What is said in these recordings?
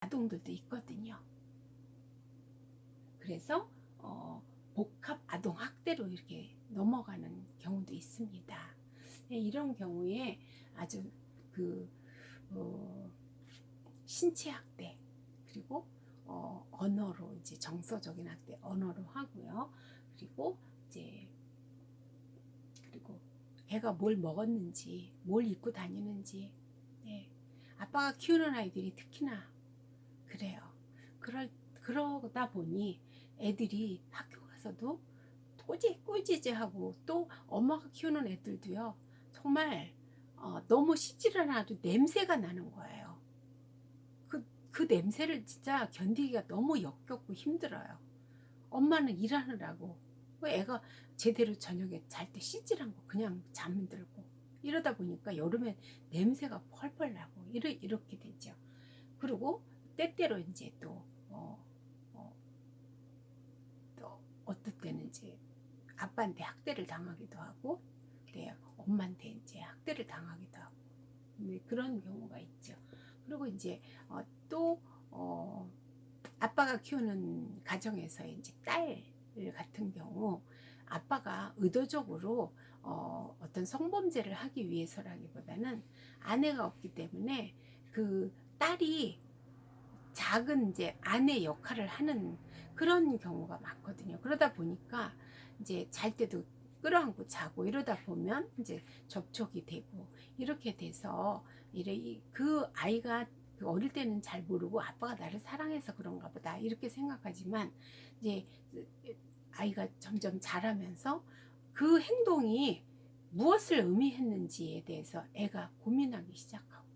아동들도 있거든요. 그래서 복합 아동 학대로 이렇게 넘어가는 경우도 있습니다. 이런 경우에 아주 그 신체 학대, 그리고 언어로 이제 정서적인 학대 언어로 하고요. 그리고 이제 그리고 애가 뭘 먹었는지, 뭘 입고 다니는지, 네. 아빠가 키우는 아이들이 특히나 그래요. 그러다 보니 애들이 학교 가서도 꾸지꾸지하고, 또 엄마가 키우는 애들도요, 정말 너무 씻질 않아도 냄새가 나는 거예요. 그 냄새를 진짜 견디기가 너무 역겹고 힘들어요. 엄마는 일하느라고 애가 제대로 저녁에 잘 때 씻질 않고 그냥 잠들고, 이러다 보니까 여름에 냄새가 펄펄 나고 이렇게 되죠. 그리고 때때로 이제 또 어떨 때는 이제 아빠한테 학대를 당하기도 하고, 네, 엄마한테 이제 학대를 당하기도 하고, 네, 그런 경우가 있죠. 그리고 이제 또 아빠가 키우는 가정에서 이제 딸 같은 경우, 아빠가 의도적으로 어떤 성범죄를 하기 위해서라기보다는 아내가 없기 때문에 그 딸이 작은 이제 아내 역할을 하는 그런 경우가 많거든요. 그러다 보니까 이제 잘 때도 끌어안고 자고, 이러다 보면 이제 접촉이 되고, 이렇게 돼서 그 아이가 그 어릴 때는 잘 모르고 아빠가 나를 사랑해서 그런가 보다 이렇게 생각하지만, 이제 아이가 점점 자라면서 그 행동이 무엇을 의미했는지에 대해서 애가 고민하기 시작하고,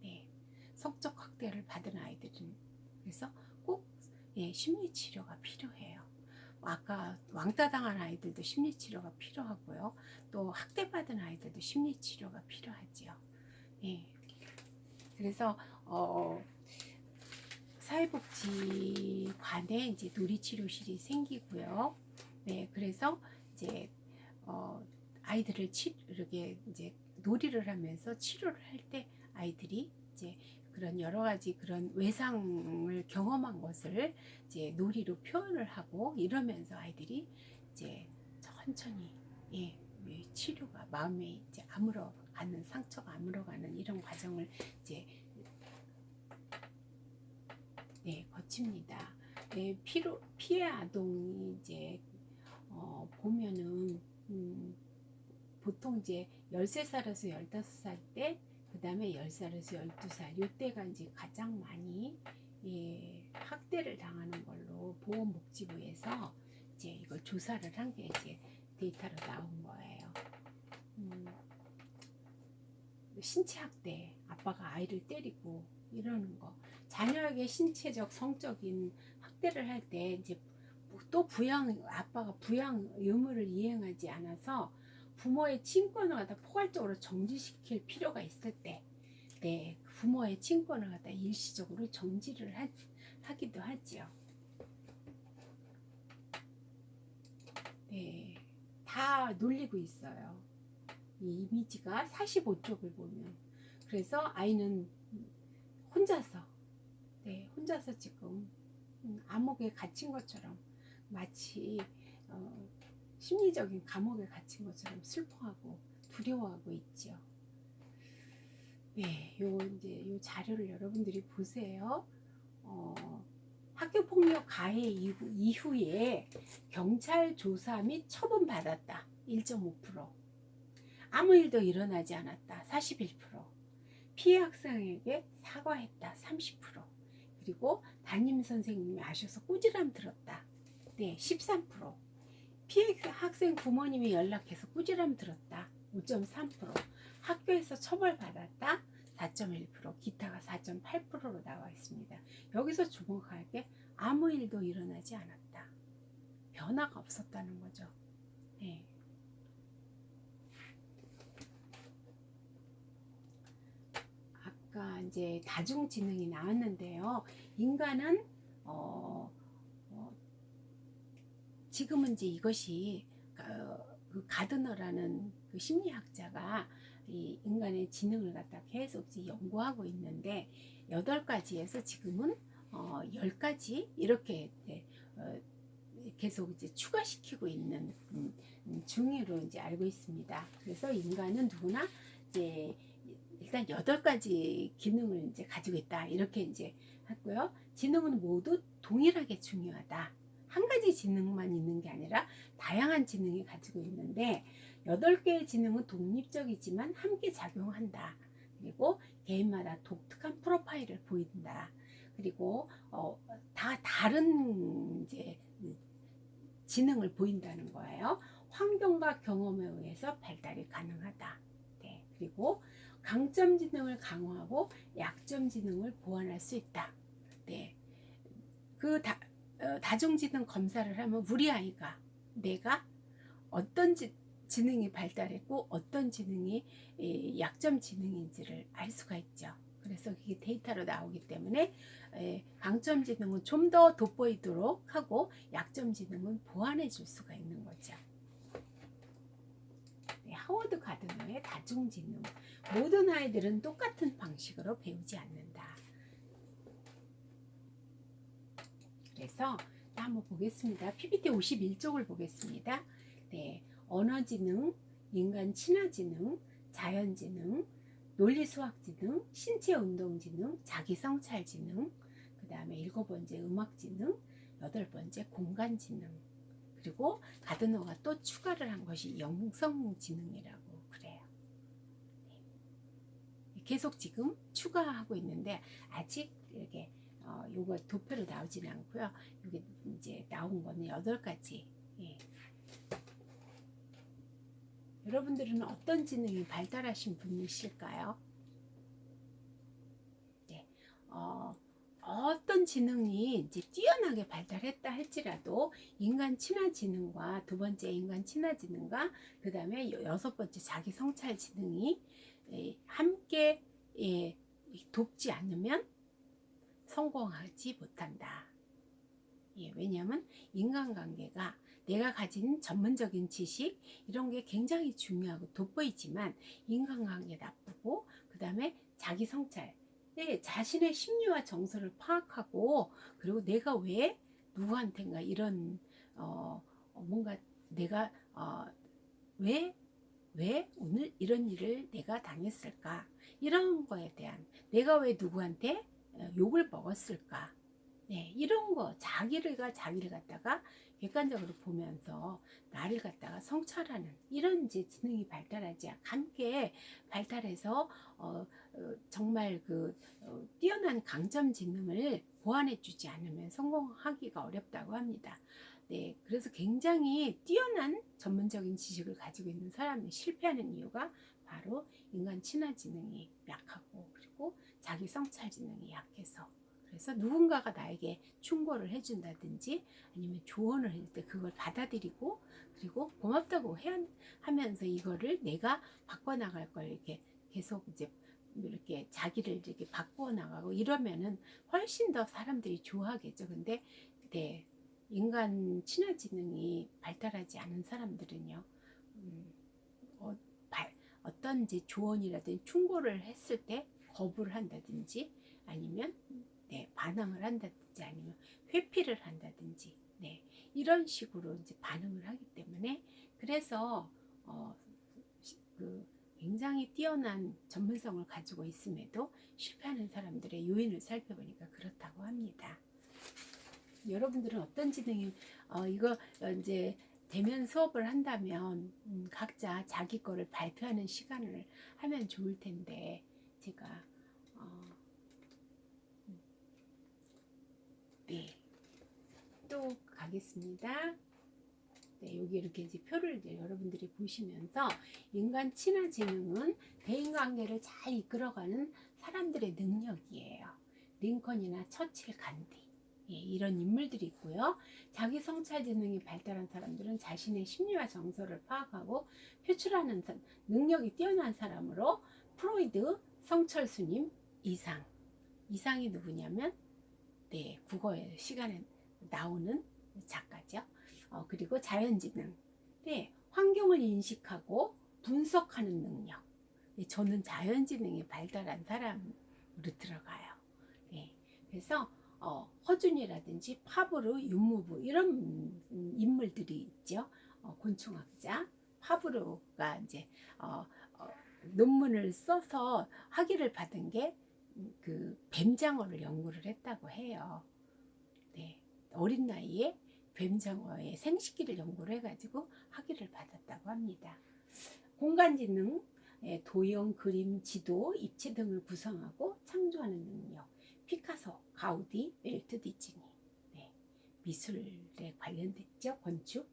네, 성적 학대를 받은 아이들은 그래서 꼭 심리 치료가 필요해요. 아까 왕따 당한 아이들도 심리 치료가 필요하고요. 또 학대받은 아이들도 심리 치료가 필요하지요. 예. 그래서 사회복지관에 이제 놀이치료실이 생기고요. 네, 그래서 이제 아이들을 이렇게 이제 놀이를 하면서 치료를 할 때 아이들이 이제 그런 여러 가지 그런 외상을 경험한 것을 이제 놀이로 표현을 하고, 이러면서 아이들이 이제 천천히 치료가, 마음에 이제 아물어가는, 상처가 아물어가는 이런 과정을 이제 거칩니다. 피해 아동이 이제 보면은 보통 이제 13살에서 15살 때, 그 다음에 10살에서 12살, 이때가 이제 가장 많이 학대를 당하는 걸로 보건복지부에서 이제 이걸 조사를 한 게 이제 데이터로 나온 거예요. 신체 학대, 아빠가 아이를 때리고 이러는 거, 자녀에게 신체적, 성적인 학대를 할 때 이제 또 아빠가 부양 의무를 이행하지 않아서 부모의 친권을 갖다 포괄적으로 정지시킬 필요가 있을 때, 네, 부모의 친권을 갖다 일시적으로 정지를 하기도 하지요. 네, 다 놀리고 있어요. 이 이미지가 45쪽을 보면. 그래서 아이는 혼자서 지금 암흑에 갇힌 것처럼, 마치 심리적인 감옥에 갇힌 것처럼 슬퍼하고 두려워하고 있죠. 네, 요 자료를 여러분들이 보세요. 학교폭력 가해 이후에 경찰 조사 및 처분 받았다 1.5%, 아무 일도 일어나지 않았다 41%, 피해 학생에게 사과했다 30%, 그리고 담임 선생님이 아셔서 꾸지람 들었다, 네, 13%, 피해 학생 부모님이 연락해서 꾸지람 들었다 5.3%, 학교에서 처벌받았다 4.1%, 기타가 4.8%로 나와 있습니다. 여기서 주목할 게 아무 일도 일어나지 않았다, 변화가 없었다는 거죠. 네. 아까 이제 다중지능이 나왔는데요. 인간은 지금은 이제 이것이 그 가드너라는 그 심리학자가 이 인간의 지능을 갖다 계속 연구하고 있는데, 8가지에서 지금은 10가지 이렇게 계속 이제 추가시키고 있는 중으로 이제 알고 있습니다. 그래서 인간은 누구나 이제 일단 8가지 기능을 이제 가지고 있다 이렇게 이제 하고요. 지능은 모두 동일하게 중요하다. 한 가지 지능만 있는 게 아니라 다양한 지능이 가지고 있는데 8개의 지능은 독립적이지만 함께 작용한다. 그리고 개인마다 독특한 프로파일을 보인다. 그리고 다 다른 이제 지능을 보인다는 거예요. 환경과 경험에 의해서 발달이 가능하다. 네. 그리고 강점 지능을 강화하고 약점 지능을 보완할 수 있다. 네. 그 다중지능 검사를 하면 우리 아이가 내가 어떤 지능이 발달했고 어떤 지능이 약점 지능인지를 알 수가 있죠. 그래서 그게 데이터로 나오기 때문에 강점 지능은 좀 더 돋보이도록 하고 약점 지능은 보완해 줄 수가 있는 거죠. 네, 하워드 가드너의 다중지능. 모든 아이들은 똑같은 방식으로 배우지 않는다. 그래서 한번 보겠습니다. PPT 51쪽을 보겠습니다. 네, 언어지능, 인간 친화지능, 자연지능, 논리수학지능, 신체운동지능, 자기성찰지능, 그 다음에 7번째 음악지능, 8번째 공간지능, 그리고 가드너가 또 추가를 한 것이 영성지능이라고 그래요. 네. 계속 지금 추가하고 있는데 아직 이렇게 요거 도표로 나오지는 않고요. 이게 이제 나온 거는 8가지. 예. 여러분들은 어떤 지능이 발달하신 분이실까요? 네. 어떤 지능이 이제 뛰어나게 발달했다 할지라도 인간 친화 지능과 두 번째 인간 친화 지능과 그 다음에 6번째 자기 성찰 지능이 함께 돕지 않으면 성공하지 못한다. 예, 왜냐하면 인간관계가 내가 가진 전문적인 지식 이런 게 굉장히 중요하고 돋보이지만 인간관계 나쁘고 그 다음에 자기 성찰 자신의 심리와 정서를 파악하고 그리고 내가 왜 누구한테인가 이런 뭔가 내가 왜 오늘 이런 일을 내가 당했을까 이런 거에 대한 내가 왜 누구한테 욕을 먹었을까 네, 이런 거 자기를 갖다가 객관적으로 보면서 나를 갖다가 성찰하는 이런 이제 지능이 발달하지 함께 발달해서 정말 뛰어난 강점 지능을 보완해주지 않으면 성공하기가 어렵다고 합니다. 네, 그래서 굉장히 뛰어난 전문적인 지식을 가지고 있는 사람이 실패하는 이유가 바로 인간 친화 지능이 약하고 그리고 자기 성찰 지능이 약해서 그래서 누군가가 나에게 충고를 해준다든지 아니면 조언을 할 때 그걸 받아들이고 그리고 고맙다고 하면서 이거를 내가 바꿔나갈 걸 이렇게 계속 이제 이렇게 자기를 이렇게 바꾸어 나가고 이러면은 훨씬 더 사람들이 좋아하겠죠. 근데 네, 인간 친화 지능이 발달하지 않은 사람들은요, 어떤 이제 조언이라든지 충고를 했을 때 거부를 한다든지 아니면 네, 반항을 한다든지 아니면 회피를 한다든지 네, 이런 식으로 이제 반응을 하기 때문에 그래서 굉장히 뛰어난 전문성을 가지고 있음에도 실패하는 사람들의 요인을 살펴보니까 그렇다고 합니다. 여러분들은 어떤 지능이 이거 이제 대면 수업을 한다면 각자 자기 거를 발표하는 시간을 하면 좋을 텐데 제가 네, 또 가겠습니다. 네, 여기 이렇게 이제 표를 이제 여러분들이 보시면서 인간 친화 지능은 대인관계를 잘 이끌어가는 사람들의 능력이에요. 링컨이나 처칠, 간디 예, 이런 인물들이 있고요. 자기 성찰 지능이 발달한 사람들은 자신의 심리와 정서를 파악하고 표출하는 능력이 뛰어난 사람으로 프로이드, 성철스님, 이상이 누구냐면 네, 국어의 시간에 나오는 작가죠. 그리고 자연지능, 네, 환경을 인식하고 분석하는 능력. 네, 저는 자연지능이 발달한 사람으로 들어가요. 네, 그래서 허준이라든지 파브르, 윤무부 이런 인물들이 있죠. 곤충학자 파브르가 이제 어, 어, 논문을 써서 학위를 받은 게 그 뱀장어를 연구를 했다고 해요. 네, 어린 나이에 뱀장어의 생식기를 연구를 해가지고 학위를 받았다고 합니다. 공간지능, 도형, 그림, 지도, 입체 등을 구성하고 창조하는 능력. 피카소, 가우디, 웰트 디즈니. 네, 미술에 관련됐죠. 건축.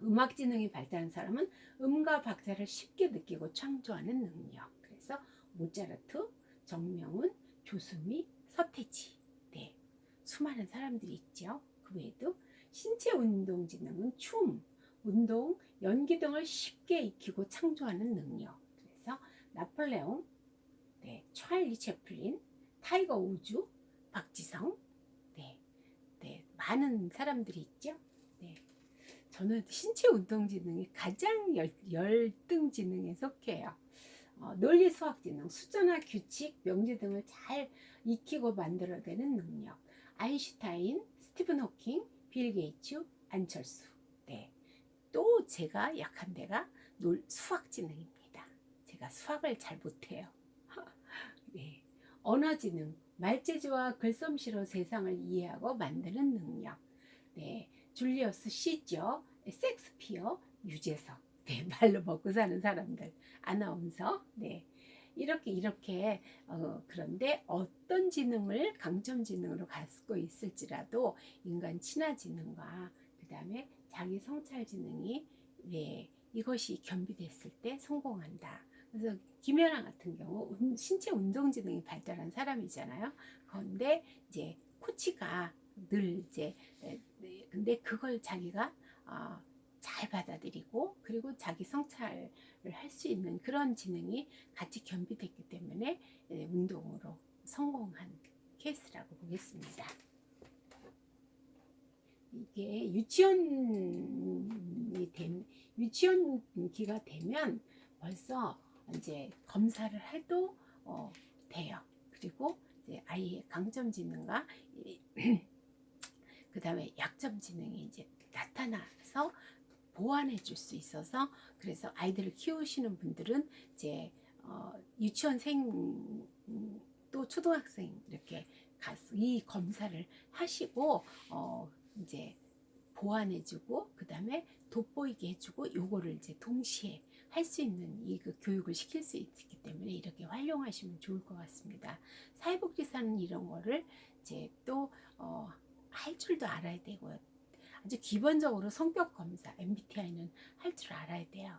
음악지능이 발달한 사람은 음과 박자를 쉽게 느끼고 창조하는 능력. 그래서 모차르트, 정명훈, 조수미, 서태지. 네, 수많은 사람들이 있죠. 그 외에도 신체 운동 지능은 춤, 운동, 연기 등을 쉽게 익히고 창조하는 능력. 그래서 나폴레옹, 네, 찰리 채플린, 타이거 우즈, 박지성, 네, 네, 많은 사람들이 있죠. 네, 저는 신체 운동 지능이 가장 열등 지능에 속해요. 논리 수학 지능, 숫자나 규칙, 명제 등을 잘 익히고 만들어내는 능력. 아인슈타인, 스티븐 호킹, 빌 게이츠, 안철수. 네. 또 제가 약한 데가 수학 지능입니다. 제가 수학을 잘 못해요. 네. 언어 지능, 말재주와 글솜씨로 세상을 이해하고 만드는 능력. 네. 줄리어스 시저, 섹스피어, 유재석. 네, 말로 먹고 사는 사람들, 아나운서. 네. 이렇게 그런데 어떤 지능을 강점 지능으로 갖고 있을지라도 인간 친화 지능과 그다음에 자기 성찰 지능이, 네, 이것이 겸비됐을 때 성공한다. 그래서 김연아 같은 경우 신체 운동 지능이 발달한 사람이잖아요. 그런데 이제 코치가 늘 이제 근데 그걸 자기가 잘 받아들이고 그리고 자기 성찰을 할 수 있는 그런 지능이 같이 겸비됐기 때문에 운동으로 성공한 케이스라고 보겠습니다. 이게 유치원기가 되면 벌써 이제 검사를 해도 돼요. 그리고 이제 아이의 강점 지능과 그 다음에 약점 지능이 이제 나타나서 보완해 줄 수 있어서, 그래서 아이들을 키우시는 분들은 이제 유치원생 또 초등학생 이렇게 가서 이 검사를 하시고 이제 보완해주고 그 다음에 돋보이게 해주고 요거를 이제 동시에 할 수 있는 이 그 교육을 시킬 수 있기 때문에 이렇게 활용하시면 좋을 것 같습니다. 사회복지사는 이런 거를 이제 또 할 줄도 알아야 되고요. 아주 기본적으로 성격 검사 MBTI는 할 줄 알아야 돼요.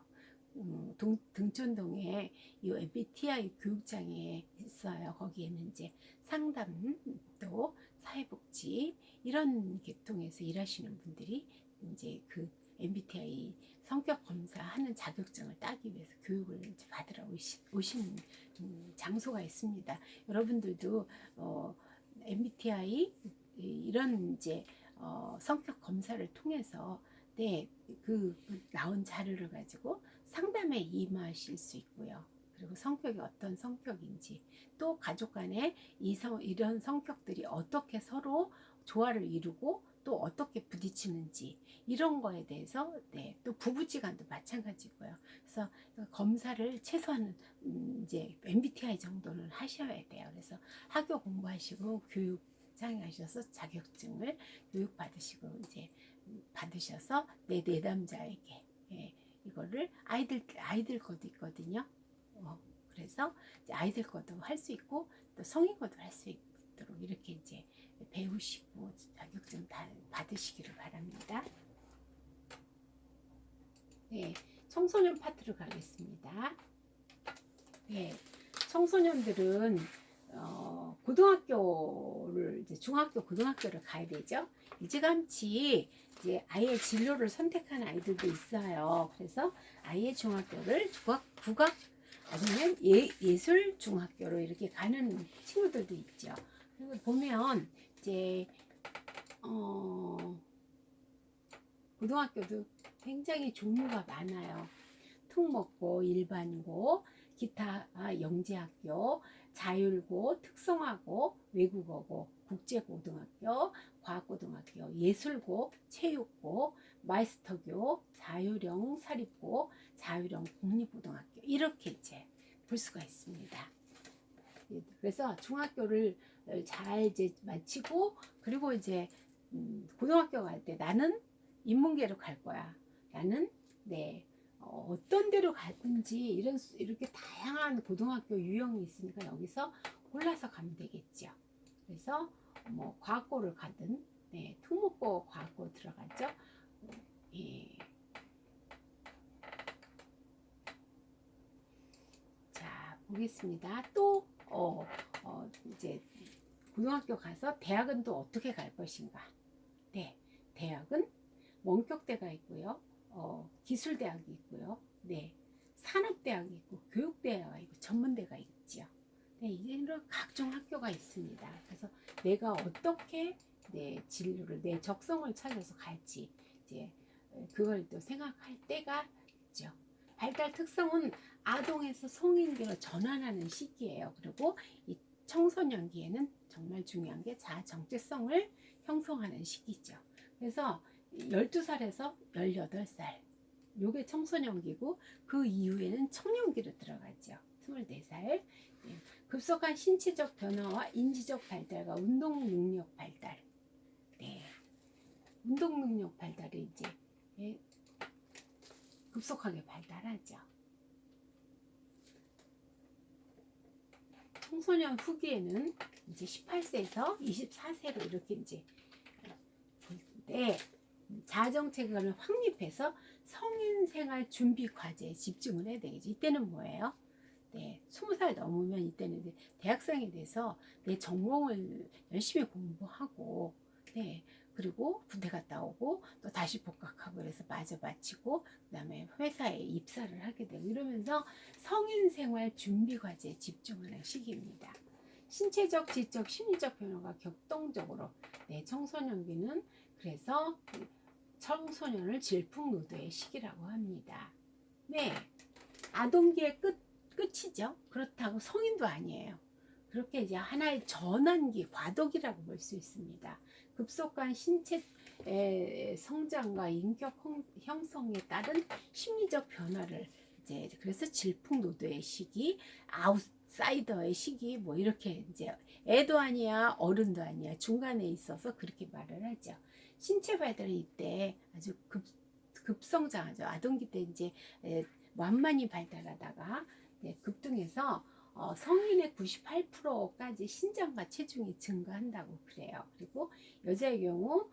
등촌동에 이 MBTI 교육장에 있어요. 거기에는 이제 상담도 사회복지 이런 계통에서 일하시는 분들이 이제 그 MBTI 성격 검사하는 자격증을 따기 위해서 교육을 이제 받으러 오시는 장소가 있습니다. 여러분들도 MBTI 이런 이제 성격 검사를 통해서 그 나온 자료를 가지고 상담에 임하실 수 있고요. 그리고 성격이 어떤 성격인지, 또 가족 간에 이런 성격들이 어떻게 서로 조화를 이루고 또 어떻게 부딪히는지 이런 거에 대해서, 또 부부지간도 마찬가지고요. 그래서 검사를 최소한 이제 MBTI 정도는 하셔야 돼요. 그래서 학교 공부하시고 교육장에 가셔서 자격증을 교육받으시고 이제 받으셔서 내 내담자에게 이거를 아이들 것도 있거든요. 그래서 이제 아이들 것도 할 수 있고 또 성인 것도 할 수 있도록 이렇게 이제 배우시고 자격증 다 받으시기를 바랍니다. 네, 청소년 파트로 가겠습니다. 네, 청소년들은 고등학교를 이제 중학교, 고등학교를 가야 되죠. 일찌감치 이제 아이의 진로를 선택한 아이들도 있어요. 그래서 아이의 중학교를 국악 아니면 예술 중학교로 이렇게 가는 친구들도 있죠. 그리고 보면 이제 고등학교도 굉장히 종류가 많아요. 특목고, 일반고, 기타 영재학교, 자율고, 특성화고, 외국어고, 국제고등학교, 과학고등학교, 예술고, 체육고, 마이스터교, 자율형 사립고, 자율형 국립고등학교 이렇게 이제 볼 수가 있습니다. 그래서 중학교를 잘 이제 마치고 그리고 이제 고등학교 갈 때 나는 인문계로 갈 거야. 나는 어떤 데로 갈지 이렇게 다양한 고등학교 유형이 있으니까 여기서 골라서 가면 되겠죠. 그래서 뭐 과학고를 가든 특목고 과학고 들어가죠. 예. 자 보겠습니다. 또 이제 고등학교 가서 대학은 또 어떻게 갈 것인가. 네, 대학은 원격대가 있고요. 기술대학이 있고요. 네, 산업대학이 있고 교육대가 있고 전문대가 있죠. 네, 이런 각종 학교가 있습니다. 그래서 내가 어떻게 내 진로를 내 적성을 찾아서 갈지 이제 그걸 또 생각할 때가 있죠. 발달 특성은 아동에서 성인으로 전환하는 시기예요. 그리고 이 청소년기에는 정말 중요한 게 자아 정체성을 형성하는 시기죠. 그래서 12살에서 18살 요게 청소년기고 그 이후에는 청년기로 들어가죠. 24살. 급속한 신체적 변화와 인지적 발달과 운동 능력 발달. 운동 능력 발달이 이제 급속하게 발달하죠. 청소년 후기에는 이제 18세에서 24세로 이렇게 이제 자아정체관을 확립해서 성인 생활 준비 과제에 집중을 해야 되겠지. 이때는 뭐예요? 20살 넘으면 이때는 이제 대학생이 돼서 내 전공을 열심히 공부하고, 그리고 군대 갔다 오고 또 다시 복학하고 그래서 마저 마치고 그다음에 회사에 입사를 하게 되고 이러면서 성인 생활 준비 과제에 집중하는 시기입니다. 신체적, 지적, 심리적 변화가 격동적으로 청소년기는 그래서 청소년을 질풍노도의 시기라고 합니다. 아동기의 끝이죠. 그렇다고 성인도 아니에요. 그렇게 이제 하나의 전환기, 과도기라고 볼 수 있습니다. 급속한 신체 성장과 인격 형성에 따른 심리적 변화를 이제 그래서 질풍노도의 시기, 아웃사이더의 시기 뭐 이렇게 이제 애도 아니야 어른도 아니야 중간에 있어서 그렇게 말을 하죠. 신체 발달이 이때 아주 급성장하죠. 아동기 때 이제 완만히 발달하다가 급등해서 성인의 98%까지 신장과 체중이 증가한다고 그래요. 그리고 여자의 경우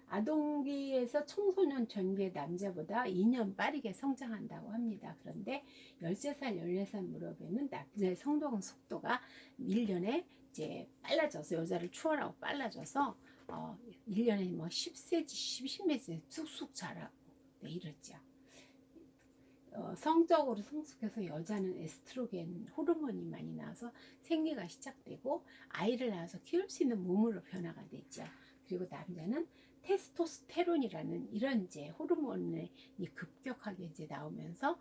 아동기에서 청소년 전기의 남자보다 2년 빠르게 성장한다고 합니다. 그런데 13살, 14살 무렵에는 남자의 성장 속도가 1년에 이제 빨라져서 여자를 추월하고 빨라져서 1년에 뭐 10cm, 10cm 쑥쑥 자라고 이러죠. 성적으로 성숙해서 여자는 에스트로겐 호르몬이 많이 나와서 생리가 시작되고 아이를 낳아서 키울 수 있는 몸으로 변화가 되죠. 그리고 남자는 테스토스테론이라는 이런 이제 호르몬이 급격하게 이제 나오면서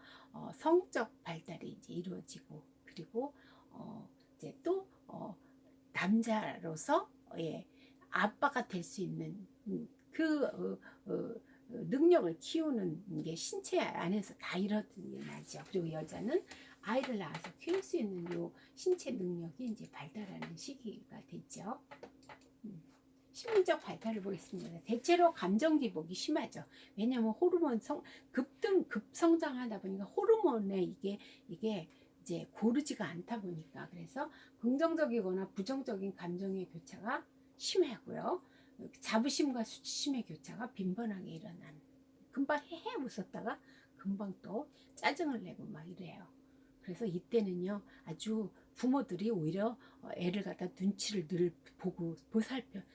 성적 발달이 이제 이루어지고 그리고 이제 또 남자로서 아빠가 될 수 있는 그 능력을 키우는 게 신체 안에서 다 일어나죠. 그리고 여자는 아이를 낳아서 키울 수 있는 요 신체 능력이 이제 발달하는 시기가 됐죠. 심리적 발달을 보겠습니다. 대체로 감정 기복이 심하죠. 왜냐하면 호르몬 급성장하다 보니까 호르몬에 이게 이제 고르지가 않다 보니까 그래서 긍정적이거나 부정적인 감정의 교차가 심하고요. 자부심과 수치심의 교차가 빈번하게 일어나는. 금방 헤헤 웃었다가 금방 또 짜증을 내고 막 이래요. 그래서 이때는요 아주 부모들이 오히려 애를 갖다 눈치를 늘 보고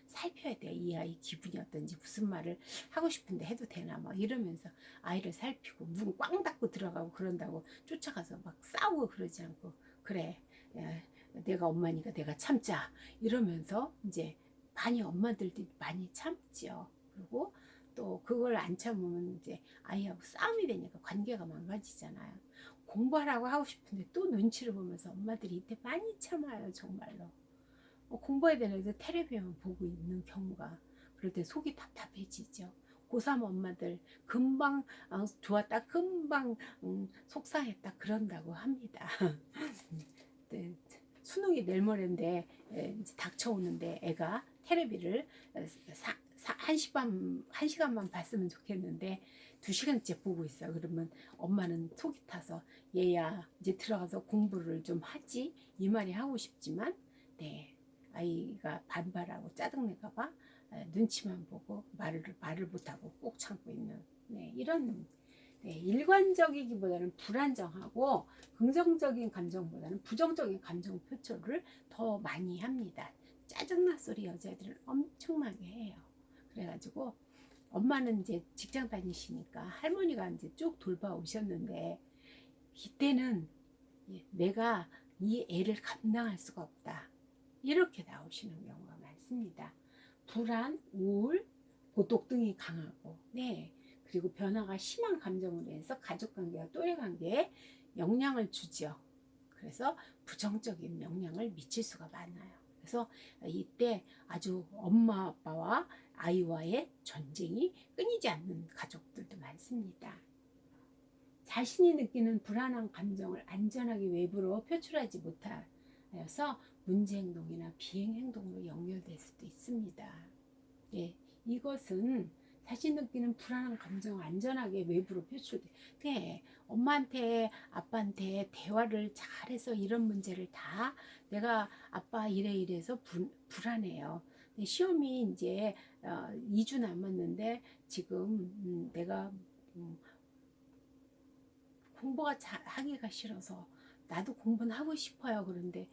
살펴야 돼요. 이 아이 기분이 어떤지 무슨 말을 하고 싶은데 해도 되나 막 이러면서 아이를 살피고 문 꽝 닫고 들어가고 그런다고 쫓아가서 막 싸우고 그러지 않고 그래 내가 엄마니까 내가 참자 이러면서 이제 많이 엄마들도 많이 참죠. 그리고 또 그걸 안 참으면 이제 아이하고 싸움이 되니까 관계가 망가지잖아요. 공부하라고 하고 싶은데 또 눈치를 보면서 엄마들이 이때 많이 참아요, 정말로. 공부해야 되는데 텔레비만 보고 있는 경우가, 그럴 때 속이 답답해지죠. 고3 엄마들 금방 좋았다, 금방 속상했다 그런다고 합니다. 네, 수능이 내일 모레인데 이제 닥쳐오는데 애가 텔레비를 1시간만 봤으면 좋겠는데 2시간째 보고 있어요. 그러면 엄마는 속이 타서 얘야 이제 들어가서 공부를 좀 하지, 이 말이 하고 싶지만, 네, 아이가 반발하고 짜증낼까봐 눈치만 보고 말을 못하고 꼭 참고 있는, 네, 이런, 네, 일관적이기보다는 불안정하고 긍정적인 감정보다는 부정적인 감정 표출을 더 많이 합니다. 짜증나 소리 여자애들은 엄청나게 해요. 그래가지고 엄마는 이제 직장 다니시니까 할머니가 이제 쭉 돌봐오셨는데, 이때는 내가 이 애를 감당할 수가 없다, 이렇게 나오시는 경우가 많습니다. 불안, 우울, 고독 등이 강하고, 네, 그리고 변화가 심한 감정으로 해서 가족관계와 또래관계에 영향을 주죠. 그래서 부정적인 영향을 미칠 수가 많아요. 그래서 이때 아주 엄마 아빠와 아이와의 전쟁이 끊이지 않는 가족들도 많습니다. 자신이 느끼는 불안한 감정을 안전하게 외부로 표출하지 못하여서 문제행동이나 비행행동으로 연결될 수도 있습니다. 예, 이것은 자신 느끼는 불안한 감정을 안전하게 외부로 표출돼. 네, 엄마한테 아빠한테 대화를 잘해서 이런 문제를 다 내가 아빠 이래서 불안해요. 시험이 이제 2주 남았는데 지금 내가 공부가 하기가 싫어서 나도 공부는 하고 싶어요. 그런데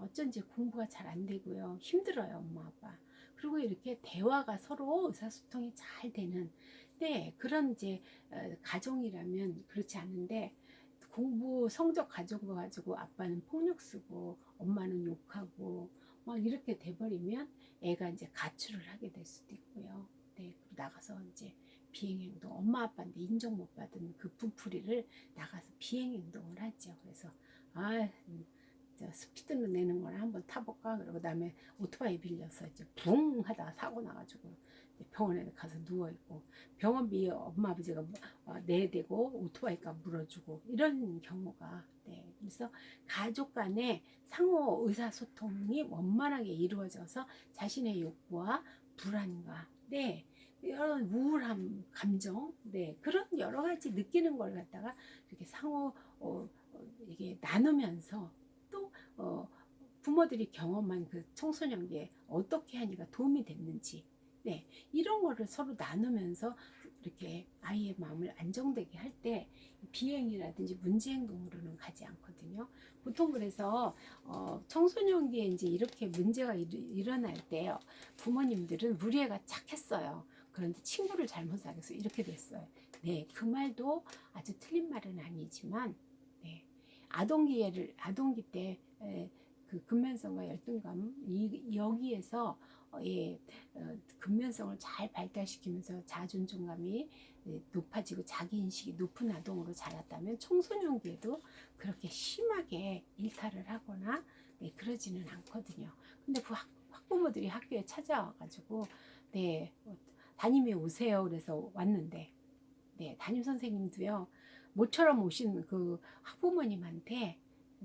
어쩐지 공부가 잘 안 되고요. 힘들어요, 엄마 아빠. 그리고 이렇게 대화가 서로 의사소통이 잘 되는, 네, 그런 이제 가정이라면 그렇지 않은데, 공부 성적 가져온 거 가지고 아빠는 폭력 쓰고 엄마는 욕하고 막 이렇게 돼버리면 애가 이제 가출을 하게 될 수도 있고요. 네, 그리고 나가서 이제 비행행동, 엄마 아빠한테 인정 못 받은 그 분풀이를 나가서 비행행동을 하죠. 그래서 스피드는 내는 거나 한번 타볼까? 그러고 그다음에 오토바이 빌려서 이제 붕 하다가 사고 나가지고 병원에 가서 누워있고, 병원비 엄마 아버지가 내대고 오토바이 값 물어주고 이런 경우가, 네, 그래서 가족 간의 상호 의사소통이 원만하게 이루어져서 자신의 욕구와 불안과, 네, 이런 우울함 감정, 네, 그런 여러 가지 느끼는 걸 갖다가 이렇게 상호 이게 나누면서 또 부모들이 경험한 그 청소년기에 어떻게 하니까 도움이 됐는지, 네, 이런 거를 서로 나누면서 이렇게 아이의 마음을 안정되게 할 때 비행이라든지 문제 행동으로는 가지 않거든요. 보통 그래서 청소년기에 이제 이렇게 문제가 일어날 때요, 부모님들은 우리 애가 착했어요. 그런데 친구를 잘못 사귀어서 이렇게 됐어요. 네, 그 말도 아주 틀린 말은 아니지만, 네, 아동기 때 그 근면성과 열등감, 여기에서 근면성을 잘 발달시키면서 자존감이 높아지고 자기인식이 높은 아동으로 자랐다면 청소년기에도 그렇게 심하게 일탈을 하거나, 네, 그러지는 않거든요. 근데 그 학부모들이 학교에 찾아와가지고, 네, 담임이 오세요 그래서 왔는데, 네, 담임 선생님도요, 모처럼 오신 그 학부모님한테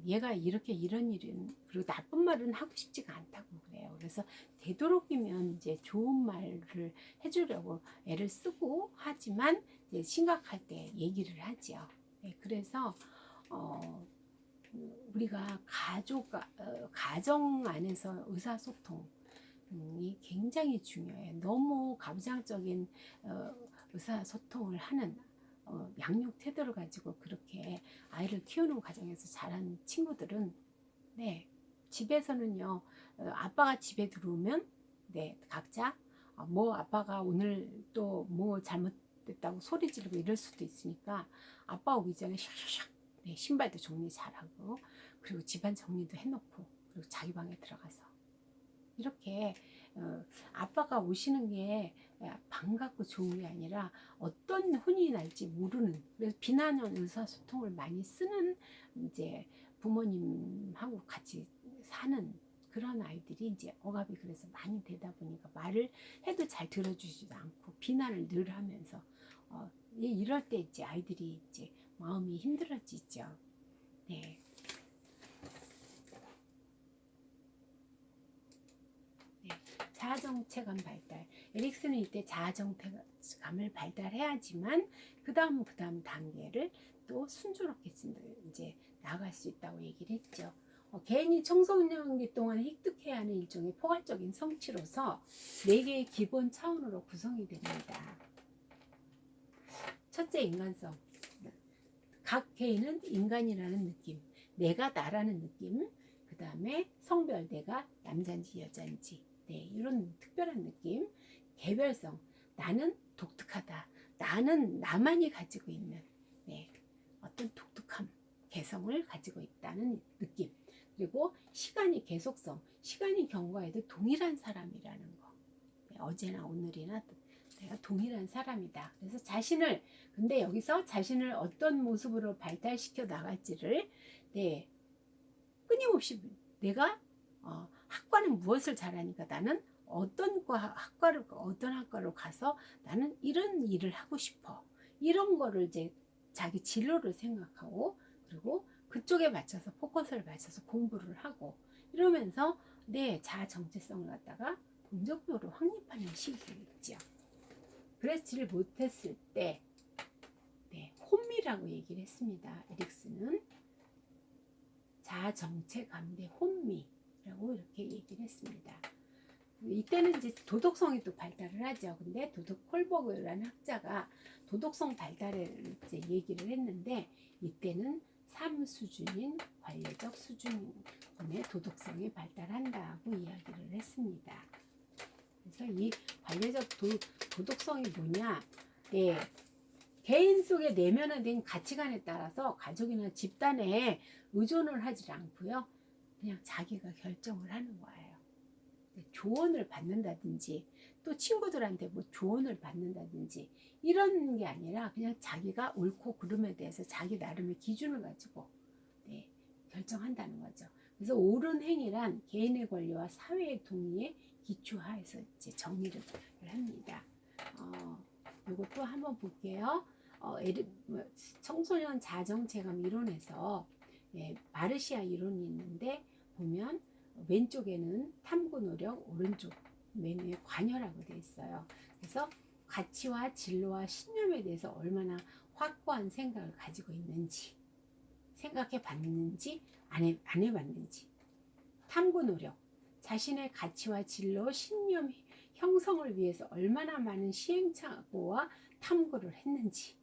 얘가 이렇게 이런 일은, 그리고 나쁜 말은 하고 싶지가 않다고 그래요. 그래서 되도록이면 이제 좋은 말을 해주려고 애를 쓰고 하지만 이제 심각할 때 얘기를 하죠. 네, 그래서 우리가 가정 안에서 의사소통이 굉장히 중요해요. 너무 가부장적인 의사소통을 하는 양육 태도를 가지고 그렇게 아이를 키우는 과정에서 자란 친구들은, 네, 집에서는요, 아빠가 집에 들어오면, 네, 각자 뭐 아빠가 오늘 또 뭐 잘못됐다고 소리 지르고 이럴 수도 있으니까 아빠 오기 전에 샥샥샥, 네, 신발도 정리 잘하고, 그리고 집안 정리도 해놓고, 그리고 자기 방에 들어가서 이렇게 아빠가 오시는 게 반갑고 좋은 게 아니라 어떤 혼이 날지 모르는, 그래서 비난형 의사소통을 많이 쓰는 이제 부모님하고 같이 사는 그런 아이들이 이제 억압이 그래서 많이 되다 보니까 말을 해도 잘 들어주지도 않고 비난을 늘 하면서 이럴 때 이제 아이들이 이제 마음이 힘들어지죠. 네. 자아정체감 발달. 에릭슨은 이때 자아정체감을 발달해야지만 그 다음 단계를 또 순조롭게 이제 나갈 수 있다고 얘기를 했죠. 개인이 청소년기 동안 획득해야 하는 일종의 포괄적인 성취로서 4개의 기본 차원으로 구성이 됩니다. 첫째, 인간성. 각 개인은 인간이라는 느낌, 내가 나라는 느낌, 그 다음에 성별, 내가 남자인지 여자인지, 네, 이런 특별한 느낌. 개별성, 나는 독특하다, 나는 나만이 가지고 있는 어떤 독특함, 개성을 가지고 있다는 느낌. 그리고 시간이 계속성, 시간이 경과해도 동일한 사람이라는 거. 어제나 오늘이나 내가 동일한 사람이다. 그래서 근데 여기서 자신을 어떤 모습으로 발달시켜 나갈지를 끊임없이 내가 학과는 무엇을 잘하니까 나는 어떤 학과로 가서 나는 이런 일을 하고 싶어. 이런 거를 이제 자기 진로를 생각하고, 그리고 그쪽에 맞춰서 포커스를 맞춰서 공부를 하고, 이러면서 내 자아 정체성을 갖다가 본격적으로 확립하는 시기겠죠. 그렇지를 못했을 때 혼미라고 얘기를 했습니다. 에릭슨은 자아 정체감 대 혼미라고 이렇게 얘기를 했습니다. 이때는 이제 도덕성이 또 발달을 하죠. 근데 콜버그라는 학자가 도덕성 발달을 이제 얘기를 했는데, 이때는 삶 수준인 관례적 수준의 도덕성이 발달한다고 이야기를 했습니다. 그래서 이 관례적 도덕성이 뭐냐? 개인 속에 내면화된 가치관에 따라서 가족이나 집단에 의존을 하지 않고요, 그냥 자기가 결정을 하는 거예요. 조언을 받는다든지 또 친구들한테 뭐 조언을 받는다든지 이런 게 아니라 그냥 자기가 옳고 그름에 대해서 자기 나름의 기준을 가지고 결정한다는 거죠. 그래서 옳은 행위란 개인의 권리와 사회의 동의에 기초하에서 이제 정의를 합니다. 이것도 한번 볼게요. 청소년 자정체감 이론에서 마르시아 이론이 있는데, 보면 왼쪽에는 탐구 노력, 오른쪽 메뉴에 관여라고 되어 있어요. 그래서 가치와 진로와 신념에 대해서 얼마나 확고한 생각을 가지고 있는지, 생각해 봤는지 안 해봤는지. 탐구 노력, 자신의 가치와 진로, 신념 형성을 위해서 얼마나 많은 시행착오와 탐구를 했는지.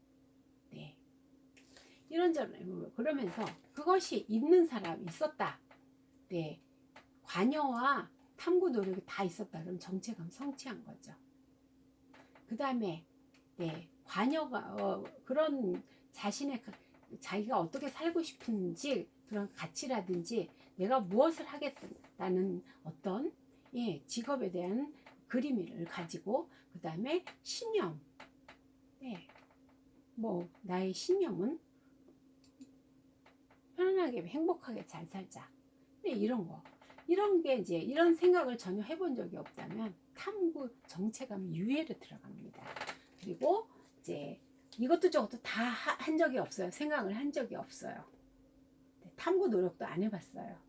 이런저런 그러면서 그것이 있는 사람 있었다. 관여와 탐구 노력이 다 있었다. 그럼 정체감 성취한 거죠. 그 다음에 관여가 그런 자기가 어떻게 살고 싶은지, 그런 가치라든지 내가 무엇을 하겠다는 어떤 직업에 대한 그림을 가지고, 그 다음에 신념, 나의 신념은 편안하게 행복하게 잘 살자. 이런 게 이제 이런 생각을 전혀 해본 적이 없다면 탐구 정체감 유예로 들어갑니다. 그리고 이제 이것도 저것도 다 한 적이 없어요. 생각을 한 적이 없어요. 탐구 노력도 안 해봤어요.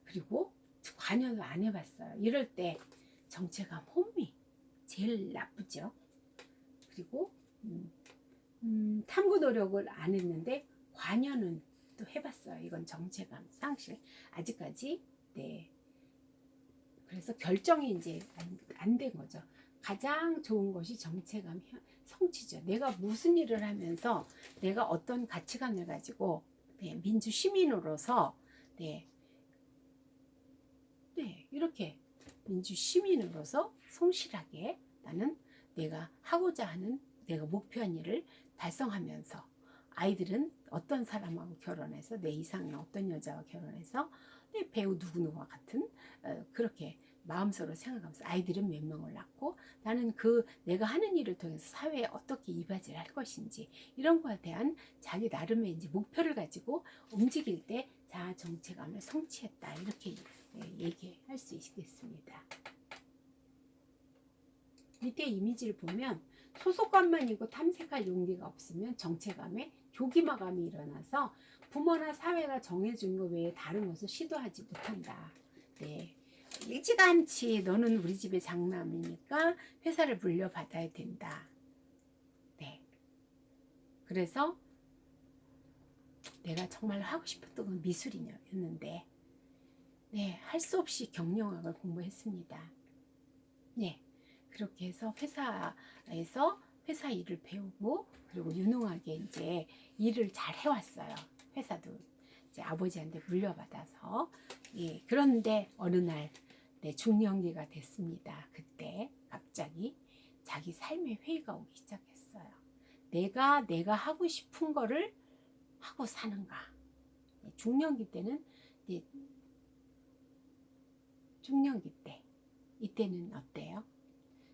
그리고 관여도 안 해봤어요. 이럴 때 정체감 혼미 제일 나쁘죠. 그리고 탐구 노력을 안 했는데 관여는 또 해봤어요. 이건 정체감 상실. 아직까지 그래서 결정이 이제 안 된 거죠. 가장 좋은 것이 정체감 성취죠. 내가 무슨 일을 하면서 내가 어떤 가치관을 가지고 민주 시민으로서 이렇게 민주 시민으로서 성실하게 나는 내가 하고자 하는 내가 목표한 일을 달성하면서, 아이들은 어떤 사람하고 결혼해서 내 이상의 어떤 여자와 결혼해서 배우 누구누구와 같은 그렇게 마음속으로 생각하면서 아이들은 몇 명을 낳고 나는 그 내가 하는 일을 통해서 사회에 어떻게 이바지를 할 것인지 이런 거에 대한 자기 나름의 이제 목표를 가지고 움직일 때 자아 정체감을 성취했다 이렇게 얘기할 수 있겠습니다. 밑에 이미지를 보면 소속감만이고 탐색할 용기가 없으면 정체감에 조기마감이 일어나서 부모나 사회가 정해준 것 외에 다른 것을 시도하지 못한다. 네. 일찌감치 너는 우리 집의 장남이니까 회사를 물려받아야 된다. 네. 그래서 내가 정말 하고 싶었던 건 미술이었는데 네, 할 수 없이 경영학을 공부했습니다. 네. 그렇게 해서 회사에서 회사 일을 배우고 그리고 유능하게 이제 일을 잘 해왔어요. 회사도 이제 아버지한테 물려받아서 예, 그런데 어느 날 네, 중년기가 됐습니다. 그때 갑자기 자기 삶의 회의가 오기 시작했어요. 내가 하고 싶은 거를 하고 사는가? 중년기 때는 이제 중년기 때 이때는 어때요?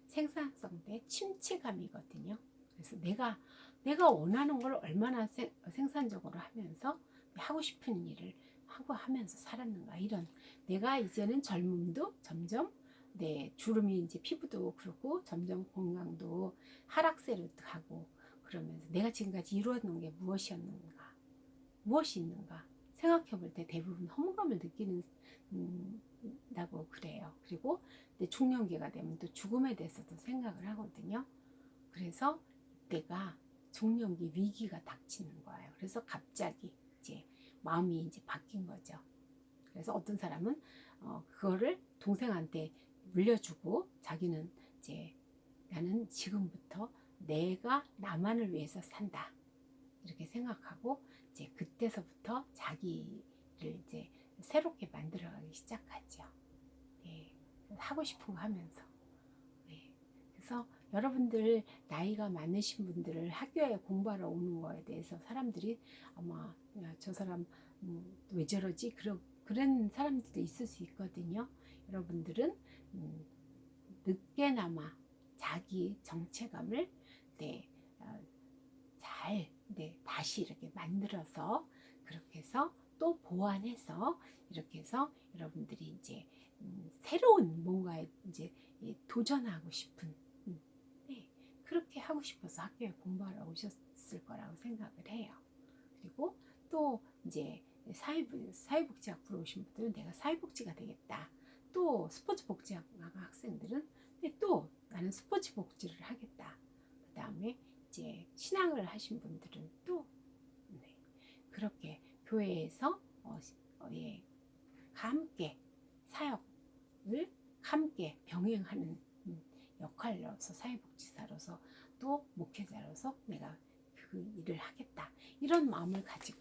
생산성 대 침체감이거든요. 그래서 내가 원하는 걸 얼마나 생산적으로 하면서 하고 싶은 일을 하고 하면서 살았는가 이런 내가 이제는 젊음도 점점 내 주름이 이제 피부도 그렇고 점점 건강도 하락세로 가고 그러면서 내가 지금까지 이루어놓은 게 무엇이었는가 무엇이 있는가 생각해 볼 때 대부분 허무감을 느끼는 다고 그래요. 그리고 중년기가 되면 또 죽음에 대해서도 생각을 하거든요. 그래서 이때가 중년기 위기가 닥치는 거예요. 그래서 갑자기 이제 마음이 이제 바뀐 거죠. 그래서 어떤 사람은 그거를 동생한테 물려주고 자기는 이제 나는 지금부터 내가 나만을 위해서 산다 이렇게 생각하고 이제 그때서부터 자기를 이제 새롭게 만들어가기 시작하죠. 네, 하고 싶은 거 하면서. 네, 그래서 여러분들 나이가 많으신 분들을 학교에 공부하러 오는 거에 대해서 사람들이 아마 야, 저 사람 왜 저러지? 그런 사람들도 있을 수 있거든요. 여러분들은 늦게나마 자기 정체감을 네, 잘 다시 이렇게 만들어서 그렇게 해서 또 보완해서 이렇게 해서 여러분들이 이제 새로운 뭔가에 이제 도전하고 싶은 네, 그렇게 하고 싶어서 학교에 공부하러 오셨을 거라고 생각을 해요. 그리고 또 이제 사회복지학부로 오신 분들은 내가 사회복지가 되겠다. 또 스포츠복지학 학생들은 또 나는 스포츠복지를 하겠다. 그 다음에 이제 신앙을 하신 분들은 또 네, 그렇게 교회에서 예, 함께 사역을 함께 병행하는 역할로서 사회복지사로서 또 목회자로서 내가 그 일을 하겠다 이런 마음을 가지고